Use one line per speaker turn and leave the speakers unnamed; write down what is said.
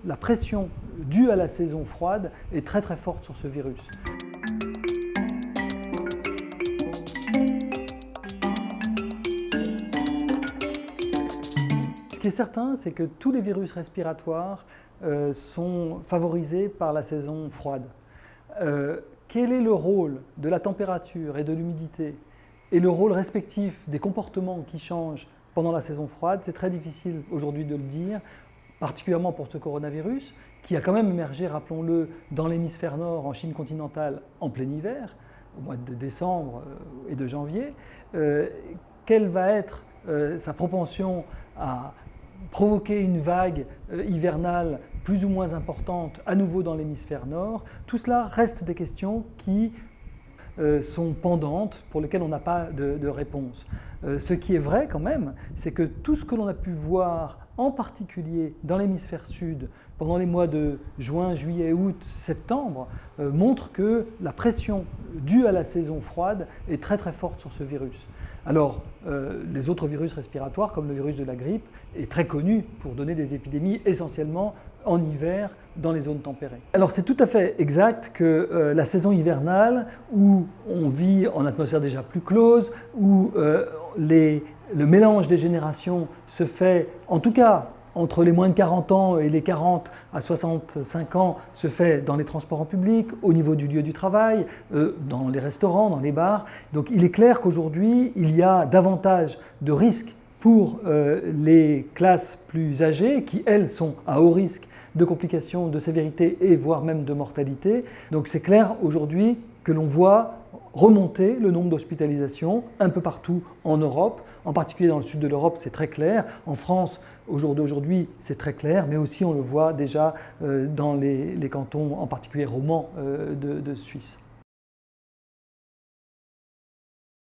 La pression due à la saison froide est très très forte sur ce virus. Ce qui est certain, c'est que tous les virus respiratoires sont favorisés par la saison froide. Quel est le rôle de la température et de l'humidité et le rôle respectif des comportements qui changent pendant la saison froide? C'est très difficile aujourd'hui de le dire, particulièrement pour ce coronavirus, qui a quand même émergé, rappelons-le, dans l'hémisphère nord, en Chine continentale, en plein hiver, au mois de décembre et de janvier. Quelle va être sa propension à provoquer une vague hivernale plus ou moins importante à nouveau dans l'hémisphère nord? Tout cela reste des questions qui sont pendantes, pour lesquelles on n'a pas de réponse. Ce qui est vrai quand même, c'est que tout ce que l'on a pu voir, en particulier dans l'hémisphère sud, pendant les mois de juin, juillet, août, septembre, montre que la pression due à la saison froide est très très forte sur ce virus. Alors, les autres virus respiratoires, comme le virus de la grippe, est très connu pour donner des épidémies essentiellement en hiver dans les zones tempérées. Alors c'est tout à fait exact que la saison hivernale, où on vit en atmosphère déjà plus close, où le mélange des générations se fait, en tout cas entre les moins de 40 ans et les 40 à 65 ans, se fait dans les transports en public, au niveau du lieu du travail, dans les restaurants, dans les bars. Donc il est clair qu'aujourd'hui, il y a davantage de risques pour les classes plus âgées, qui elles sont à haut risque de complications, de sévérité et voire même de mortalité. Donc c'est clair aujourd'hui que l'on voit remonter le nombre d'hospitalisations un peu partout en Europe, en particulier dans le sud de l'Europe, c'est très clair. En France, au jour d'aujourd'hui, c'est très clair, mais aussi on le voit déjà dans les cantons, en particulier romans de Suisse.